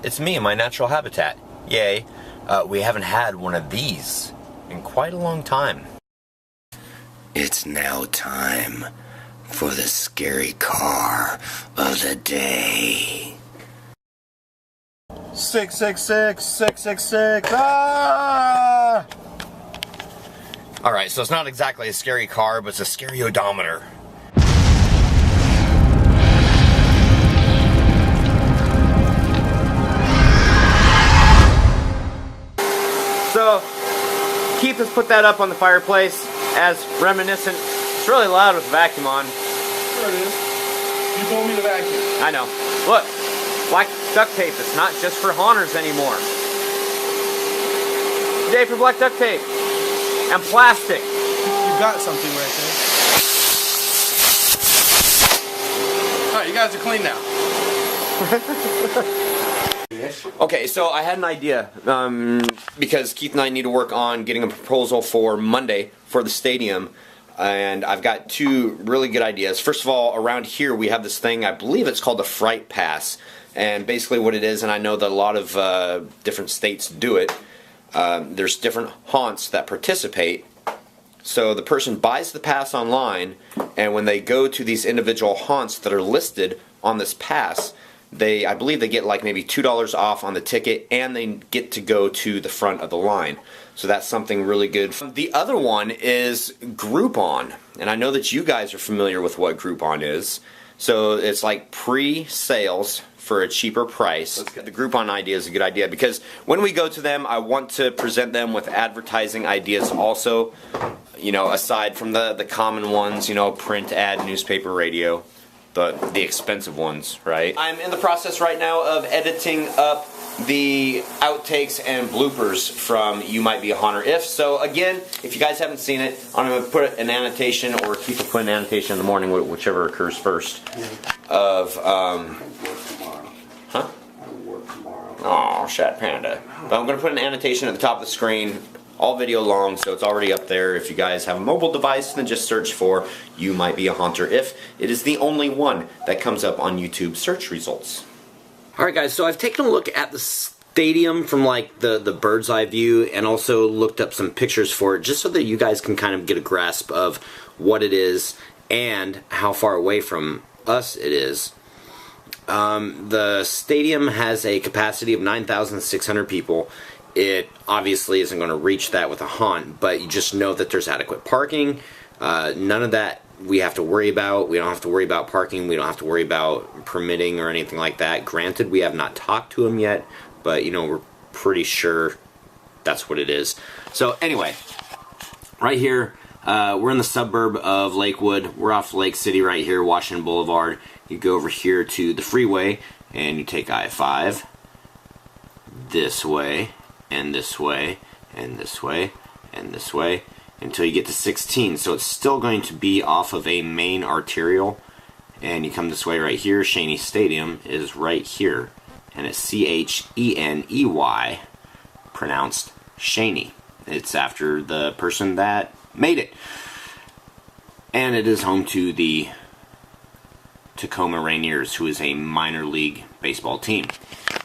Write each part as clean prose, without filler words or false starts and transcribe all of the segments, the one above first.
It's me in my natural habitat. Yay. We haven't had one of these in quite a long time. It's now time for the scary car of the day. 666, 666, ah! Alright, so it's not exactly a scary car, but it's a scary odometer. So, Keith has put that up on the fireplace as reminiscent. It's really loud with the vacuum on. There it is. You told me to vacuum. I know. Look, black duct tape. It's not just for haunters anymore. Yay for black duct tape. And plastic. You got something right there. Alright, you guys are clean now. Okay, so I had an idea, because Keith and I need to work on getting a proposal for Monday for the stadium, and I've got two really good ideas. First of all, around here we have this thing, I believe it's called the Fright Pass, and basically what it is, and I know that a lot of different states do it, there's different haunts that participate. So the person buys the pass online, and when they go to these individual haunts that are listed on this pass, I believe they get like maybe $2 off on the ticket, and they get to go to the front of the line. So that's something really good. The other one is Groupon, and I know that you guys are familiar with what Groupon is. So it's like pre-sales for a cheaper price. The Groupon idea is a good idea because when we go to them, I want to present them with advertising ideas also, you know, aside from the common ones, you know, print, ad, newspaper, radio. The expensive ones, right? I'm in the process right now of editing up the outtakes and bloopers from You Might Be a Haunter If. So again, if you guys haven't seen it, I'm going to put an annotation, or Keith will put an annotation in the morning, whichever occurs first, of, huh? Oh, Shat Panda. But I'm going to put an annotation at the top of the screen, all video long, so it's already up there. If you guys have a mobile device, then just search for You Might Be a Haunter If. It is the only one that comes up on YouTube search results. Alright guys, so I've taken a look at the stadium from like the bird's eye view, and also looked up some pictures for it, just so that you guys can kind of get a grasp of what it is and how far away from us it is. The stadium has a capacity of 9,600 people. It obviously isn't going to reach that with a haunt, but you just know that there's adequate parking. None of that we have to worry about. We don't have to worry about parking. We don't have to worry about permitting or anything like that. Granted, we have not talked to them yet, but you know, we're pretty sure that's what it is. So anyway, right here, we're in the suburb of Lakewood. We're off Lake City right here, Washington Boulevard. You go over here to the freeway, and you take I-5 this way, and this way, and this way, and this way, until you get to 16. So it's still going to be off of a main arterial, and you come this way right here. Shaney Stadium is right here, and it's C-H-E-N-E-Y, pronounced Shaney. It's after the person that made it. And it is home to the Tacoma Rainiers, who is a minor league baseball team.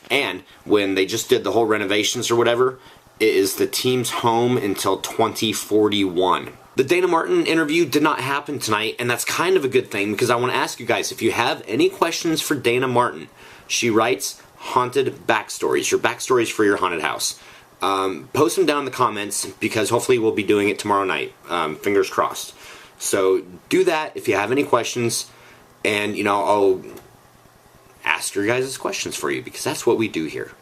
And when they just did the whole renovations or whatever, it is the team's home until 2041. The Dana Martin interview did not happen tonight, and that's kind of a good thing, because I want to ask you guys, if you have any questions for Dana Martin, she writes haunted backstories, your backstories for your haunted house. Post them down in the comments, because hopefully we'll be doing it tomorrow night. Fingers crossed. So do that if you have any questions, and you know, I'll ask your guys' questions for you, because that's what we do here.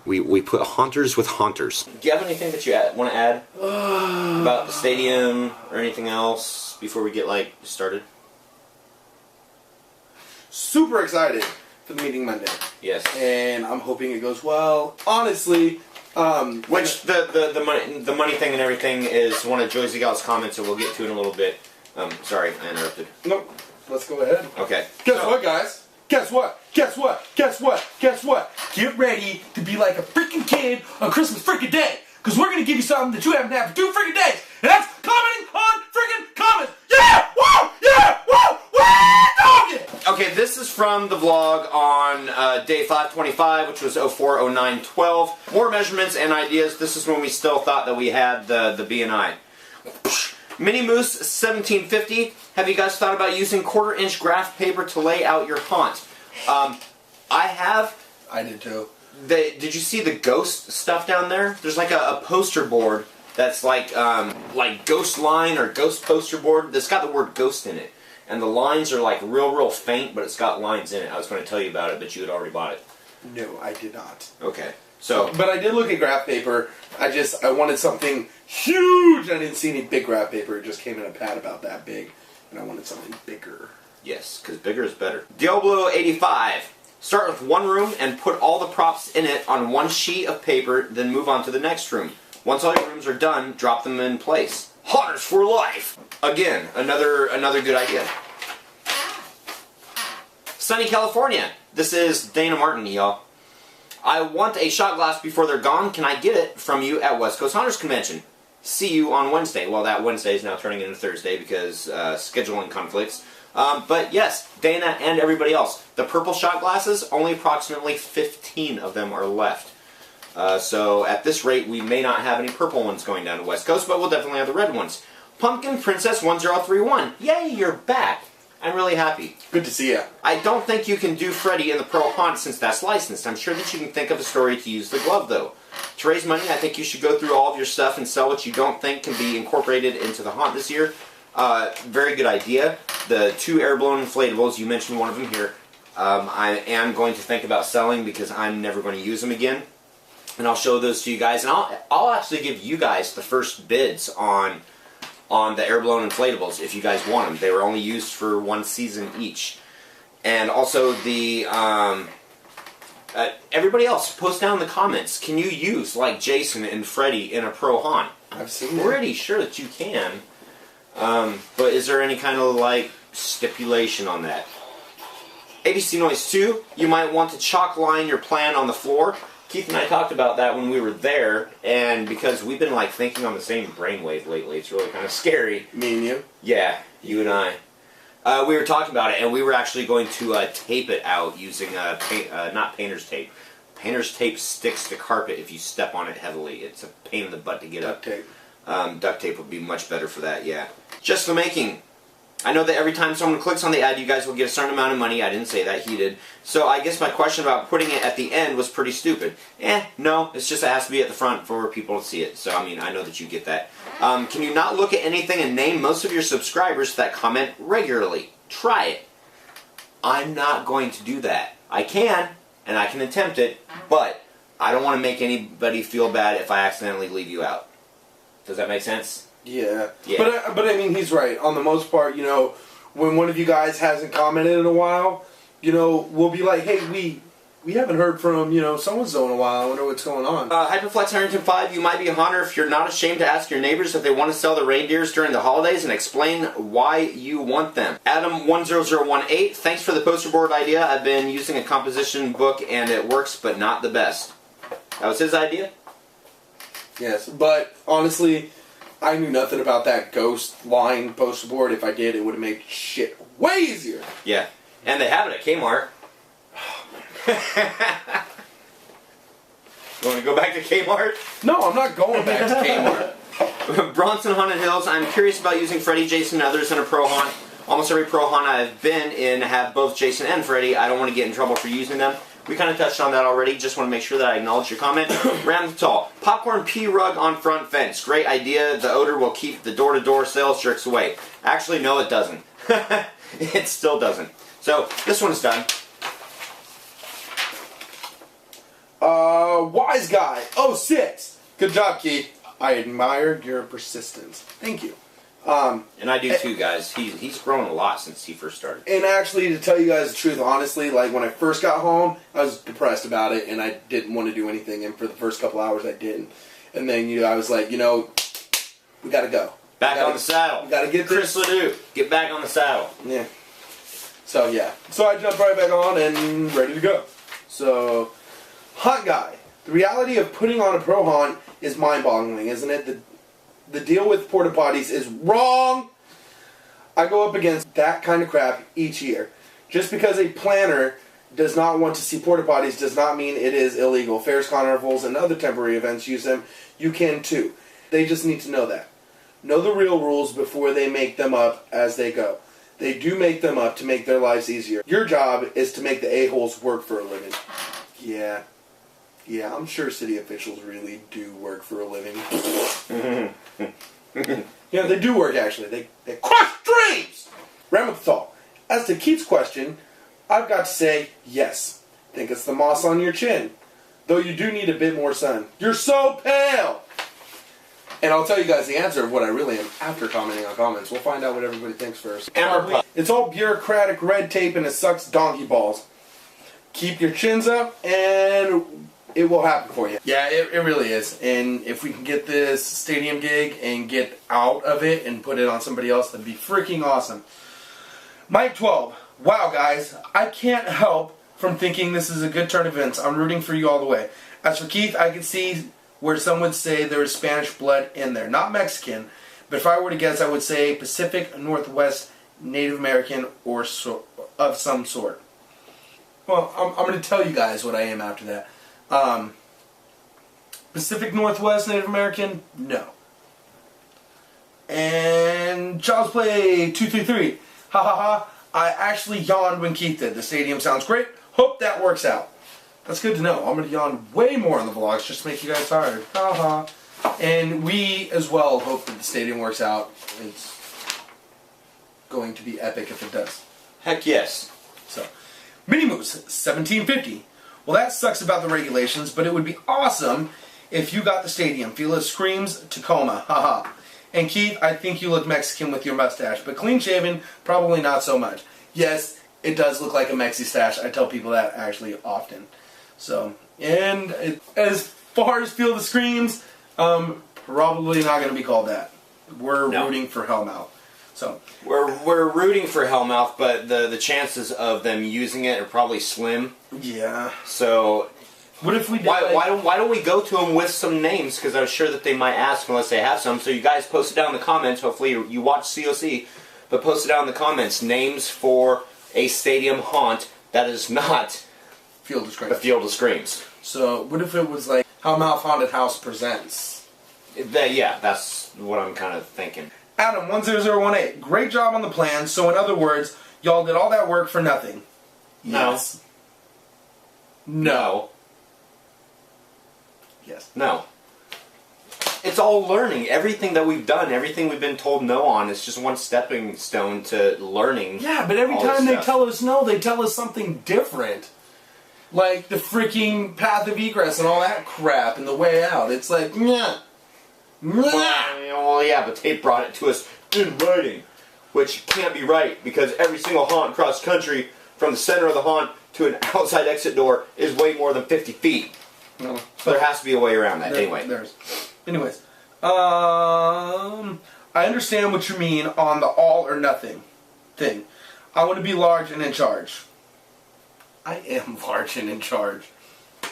We put haunters with haunters. Do you have anything that you want to add about the stadium or anything else before we get like started? Super excited for the meeting Monday. Yes. And I'm hoping it goes well. Honestly, which the money thing and everything is one of Joyce Gal's comments that we'll get to in a little bit. Sorry, I interrupted. Nope. Let's go ahead. Okay. Guess what, guys? Guess what? Guess what? Guess what? Guess what? Get ready to be like a freaking kid on Christmas freaking Day, because we're going to give you something that you haven't had for 2 freaking days, and that's commenting on freaking comments. Yeah! Woo! Yeah! Woo! Woo! Dog it! Okay, this is from the vlog on day 525, which was 040912. More measurements and ideas. This is when we still thought that we had the B&I. Mini Moose 1750. Have you guys thought about using 1/4 inch graph paper to lay out your haunt? I have. I did too. Did you see the ghost stuff down there? There's like a poster board that's like ghost line or ghost poster board that's got the word ghost in it. And the lines are like real faint, but it's got lines in it. I was going to tell you about it, but you had already bought it. No, I did not. Okay. So, but I did look at graph paper. I wanted something huge. I didn't see any big graph paper. It just came in a pad about that big, and I wanted something bigger. Yes, because bigger is better. Diablo 85. Start with one room and put all the props in it on one sheet of paper, then move on to the next room. Once all your rooms are done, drop them in place. Haunters for life! Again, another good idea. Sunny California. This is Dana Martin, y'all. I want a shot glass before they're gone. Can I get it from you at West Coast Haunters Convention? See you on Wednesday. Well, that Wednesday is now turning into Thursday because scheduling conflicts. But yes, Dana and everybody else. The purple shot glasses, only approximately 15 of them are left. So at this rate, we may not have any purple ones going down to West Coast, but we'll definitely have the red ones. Pumpkin Princess 1031. Yay, you're back. I'm really happy. Good to see you. I don't think you can do Freddy in the Pro Haunt since that's licensed. I'm sure that you can think of a story to use the glove, though. To raise money, I think you should go through all of your stuff and sell what you don't think can be incorporated into the haunt this year. Very good idea. The 2 air-blown inflatables, you mentioned one of them here, I am going to think about selling because I'm never going to use them again. And I'll show those to you guys. And I'll actually give you guys the first bids on the air-blown inflatables if you guys want them. They were only used for 1 season each. And also the everybody else, post down in the comments. Can you use like Jason and Freddy in a Pro Haunt? I've seen Pretty sure that you can. But is there any kind of like stipulation on that? ABC Noise 2, you might want to chalk line your plan on the floor. Keith and I talked about that when we were there, and because we've been like thinking on the same brainwave lately, it's really kind of scary. Me and you? Yeah, you and I. We were talking about it, and we were actually going to tape it out using not painter's tape. Painter's tape sticks to carpet if you step on it heavily. It's a pain in the butt to get up. Duct tape. Duct tape would be much better for that, yeah. Just the making. I know that every time someone clicks on the ad, you guys will get a certain amount of money. I didn't say that, he did. So I guess my question about putting it at the end was pretty stupid. No, it's just it has to be at the front for people to see it. So, I mean, I know that you get that. Can you not look at anything and name most of your subscribers that comment regularly? Try it. I'm not going to do that. I can, and I can attempt it, but I don't want to make anybody feel bad if I accidentally leave you out. Does that make sense? Yeah. Yeah. But I mean, he's right. On the most part, you know, when one of you guys hasn't commented in a while, you know, we'll be like, hey, we haven't heard from, you know, so-and-so in a while. I wonder what's going on. Hyperflex 105, you might be a haunter if you're not ashamed to ask your neighbors if they want to sell the reindeers during the holidays and explain why you want them. Adam10018, thanks for the poster board idea. I've been using a composition book and it works, but not the best. That was his idea? Yes, but honestly, I knew nothing about that ghost line poster board. If I did, it would have made shit way easier. Yeah. And they have it at Kmart. You want to go back to Kmart? No, I'm not going back to Kmart. Bronson Haunted Hills. I'm curious about using Freddy, Jason, and others in a Pro Haunt. Almost every Pro Haunt I've been in have both Jason and Freddy. I don't want to get in trouble for using them. We kind of touched on that already. Just want to make sure that I acknowledge your comment. Ramthal. Popcorn pee rug on front fence. Great idea. The odor will keep the door-to-door sales jerks away. Actually, no, it doesn't. It still doesn't. So, this one's done. Wise Guy 06. Good job, Keith. I admired your persistence. Thank you. And I do too, guys. He's grown a lot since he first started. And actually, to tell you guys the truth, honestly, like when I first got home, I was depressed about it, and I didn't want to do anything. And for the first couple hours, I didn't. And then I was like, you know, we gotta go. Back on the saddle. We gotta get Chris this. Ledoux, get back on the saddle. Yeah. So yeah. So I jumped right back on and ready to go. So, Haunt Guy. The reality of putting on a Pro Haunt is mind-boggling, isn't it? The deal with porta potties is wrong. I go up against that kind of crap each year. Just because a planner does not want to see porta potties does not mean it is illegal. Fairs, carnivals, and other temporary events use them. You can too. They just need to know that. Know the real rules before they make them up as they go. They do make them up to make their lives easier. Your job is to make the a-holes work for a living. Yeah. Yeah, I'm sure city officials really do work for a living. Yeah, they do work, actually. They crush dreams! Ramethal. As to Keith's question, I've got to say yes. Think it's the moss on your chin. Though you do need a bit more sun. You're so pale! And I'll tell you guys the answer of what I really am after commenting on comments. We'll find out what everybody thinks first. It's all bureaucratic red tape and it sucks donkey balls. Keep your chins up and it will happen for you. Yeah, it really is. And if we can get this stadium gig and get out of it and put it on somebody else, that'd be freaking awesome. Mike 12. Wow, guys. I can't help from thinking this is a good turn of events. I'm rooting for you all the way. As for Keith, I can see where some would say there is Spanish blood in there. Not Mexican, but if I were to guess, I would say Pacific Northwest Native American or of some sort. Well, I'm going to tell you guys what I am after that. Pacific Northwest Native American? No. And Child's Play 233. Ha ha ha. I actually yawned when Keith did. The stadium sounds great. Hope that works out. That's good to know. I'm going to yawn way more on the vlogs just to make you guys tired. Ha ha. And we as well hope that the stadium works out. It's going to be epic if it does. Heck yes. So, Mini Moose 1750. Well, that sucks about the regulations, but it would be awesome if you got the stadium. Fila screams Tacoma. Haha. And Keith, I think you look Mexican with your mustache, but clean shaven, probably not so much. Yes, it does look like a Mexi stash. I tell people that actually often. So, and as far as Feel the Screams, probably not going to be called that. We're rooting for Hellmouth. So we're rooting for Hellmouth, but the chances of them using it are probably slim. Yeah. So what if we did why don't we go to them with some names? Because I'm sure that they might ask unless they have some. So you guys post it down in the comments. Hopefully you watch COC, but post it down in the comments. Names for a stadium haunt that is not Field of Screams. A Field of Screams. So what if it was like Hellmouth Haunted House Presents? Yeah, that's what I'm kind of thinking. Adam 10018. Great job on the plan. So in other words, y'all did all that work for nothing. No. Yes. No. Yes. No. It's all learning. Everything that we've done, everything we've been told no on, is just one stepping stone to learning. Yeah, but every time they tell us no, they tell us something different. Like the freaking path of egress and all that crap and the way out. It's like, yeah. Well, yeah, but they brought it to us in writing, which can't be right because every single haunt across the country, from the center of the haunt to an outside exit door, is way more than 50 feet. No. So there has to be a way around that. Anyways, I understand what you mean on the all or nothing thing. I want to be large and in charge. I am large and in charge.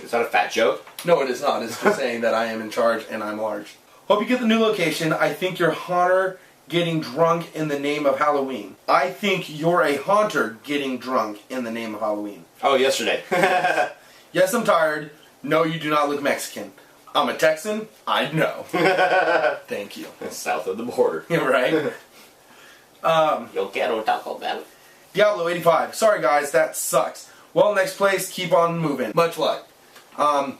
Is that a fat joke? No, it is not. It's just saying that I am in charge and I'm large. Hope you get the new location. I think you're haunter getting drunk in the name of Halloween. I think you're a haunter getting drunk in the name of Halloween. Oh, yesterday. Yes, I'm tired. No, you do not look Mexican. I'm a Texan. I know. Thank you. South of the border. You're right. Yo quiero Taco Bell. Diablo 85. Sorry guys, that sucks. Well, next place, keep on moving. Much luck.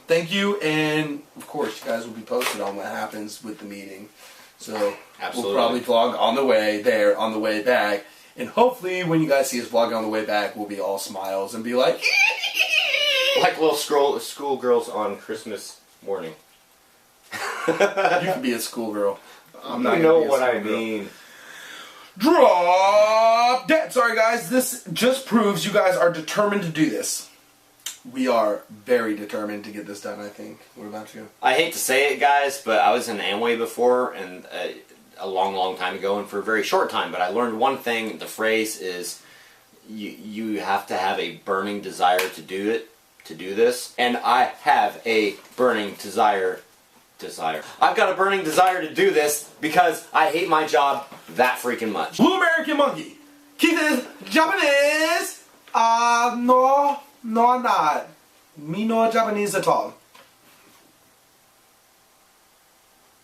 Thank you, and of course, you guys will be posted on what happens with the meeting. So, absolutely. We'll probably vlog on the way there, on the way back, and hopefully, when you guys see us vlogging on the way back, we'll be all smiles and be like, like little schoolgirls on Christmas morning. You can be a schoolgirl. I'm not. You know what I mean. Drop dead. Sorry guys, this just proves you guys are determined to do this. We are very determined to get this done, I think. What about you? I hate to say it, guys, but I was in Amway before, and a long time ago, and for a very short time, but I learned one thing. The phrase is, you have to have a burning desire to do this, and I have a burning desire. I've got a burning desire to do this because I hate my job that freaking much. Blue American Monkey. Keith is Japanese. No, I'm not. Me no Japanese at all.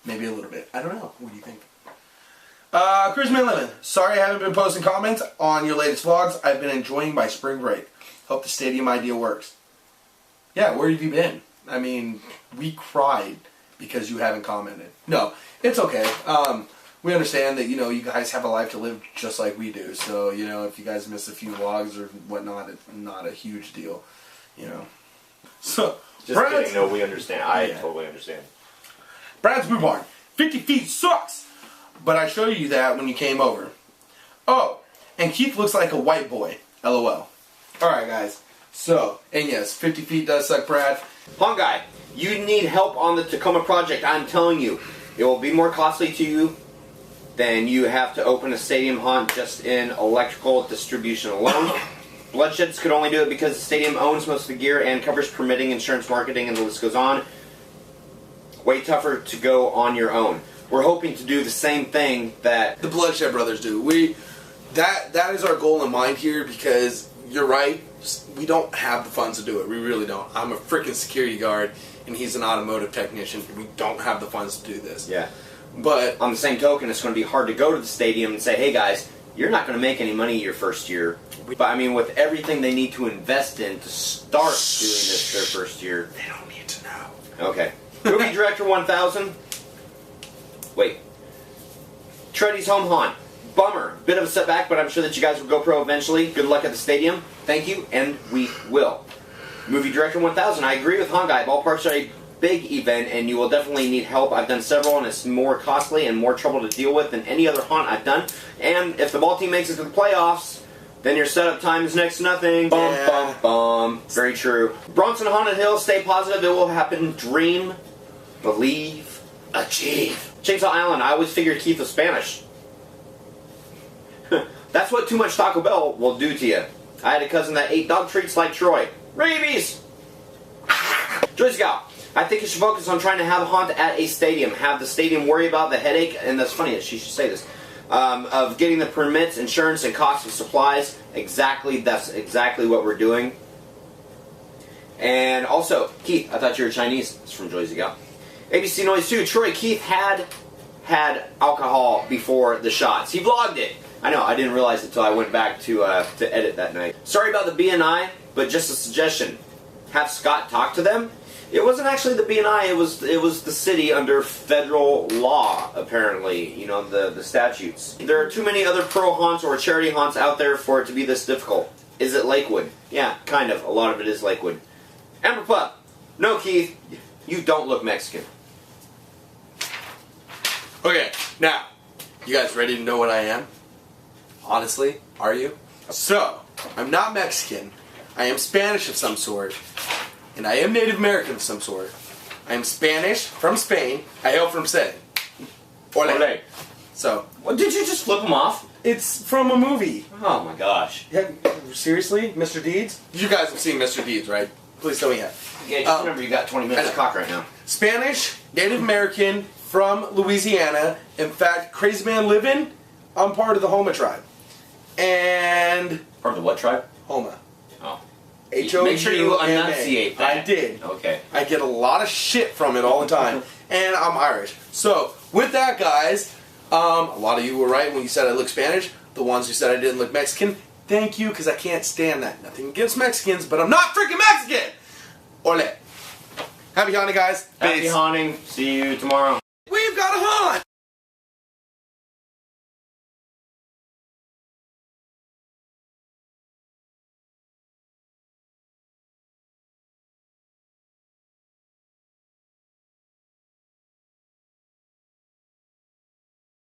Maybe a little bit. I don't know. What do you think? Charisma Lemon. Sorry I haven't been posting comments on your latest vlogs. I've been enjoying my spring break. Hope the stadium idea works. Yeah, where have you been? I mean, we cried because you haven't commented. No, it's okay. We understand that, you know, you guys have a life to live just like we do. So, you know, if you guys miss a few vlogs or whatnot, it's not a huge deal, you know. So, Just kidding. No, we understand. I totally understand. Brad's Brew Barn. 50 feet sucks! But I showed you that when you came over. Oh, and Keith looks like a white boy. LOL. Alright, guys. So, and yes, 50 feet does suck, Brad. Haunt Guy, you need help on the Tacoma project. I'm telling you, it will be more costly to you than you have to open a stadium haunt just in electrical distribution alone. Bloodsheds could only do it because the stadium owns most of the gear and covers permitting, insurance, marketing, and the list goes on. Way tougher to go on your own. We're hoping to do the same thing that the Bloodshed Brothers do. That is our goal in mind here, because you're right, we don't have the funds to do it. We really don't. I'm a freaking security guard and he's an automotive technician, and we don't have the funds to do this. Yeah. But on the same token, it's going to be hard to go to the stadium and say, hey guys, you're not going to make any money your first year. But I mean, with everything they need to invest in to start doing this their first year. They don't need to know. Okay. Movie Director 1000. Wait. Treddy's Home Haunt. Bummer. Bit of a setback, but I'm sure that you guys will go pro eventually. Good luck at the stadium. Thank you, and we will. Movie Director 1000. I agree with Haunt Guy. Ballparks are a big event, and you will definitely need help. I've done several, and it's more costly and more trouble to deal with than any other haunt I've done. And if the ball team makes it to the playoffs, then your setup time is next to nothing. Bum, bum, bum. Very true. Bronson Haunted Hill. Stay positive. It will happen. Dream. Believe. Achieve. Chainsaw Island. I always figured Keith was Spanish. That's what too much Taco Bell will do to you. I had a cousin that ate dog treats like Troy. Rabies! Joy Scout. I think you should focus on trying to have a haunt at a stadium. Have the stadium worry about the headache, and that's funny that she should say this, of getting the permits, insurance, and cost of supplies. That's exactly what we're doing. And also, Keith, I thought you were Chinese. It's from Joy Scout. ABC Noise 2. Troy, Keith had alcohol before the shots. He vlogged it. I know, I didn't realize it until I went back to edit that night. Sorry about the BNI, but just a suggestion. Have Scott talk to them. It wasn't actually the BNI, it was the city under federal law, apparently. You know, the statutes. There are too many other pro haunts or charity haunts out there for it to be this difficult. Is it Lakewood? Yeah, kind of. A lot of it is Lakewood. Amber Pup. No, Keith, you don't look Mexican. okay, now, you guys ready to know what I am? Honestly, are you? So, I'm not Mexican. I am Spanish of some sort. And I am Native American of some sort. I am Spanish from Spain. I hail from Spain. Ole. So, Well, did you just flip them off? it's from a movie. Oh my gosh. Seriously? Mr. Deeds? You guys have seen Mr. Deeds, right? Please tell me that. Yeah, just remember you got 20 minutes to cock right now. Spanish, Native American, from Louisiana. In fact, Crazy Man Livin', I'm part of the Homa tribe. And Part of the what tribe? Homa. Oh. H-O-U-M-A. Make sure you enunciate that. I did. Okay. I get a lot of shit from it all the time. And I'm Irish. So, with that, guys, a lot of you were right when you said I look Spanish. The ones who said I didn't look Mexican, thank you, because I can't stand that. Nothing against Mexicans, but I'm not freaking Mexican! Ole. Happy hunting, guys. Happy Peace. haunting. See you tomorrow.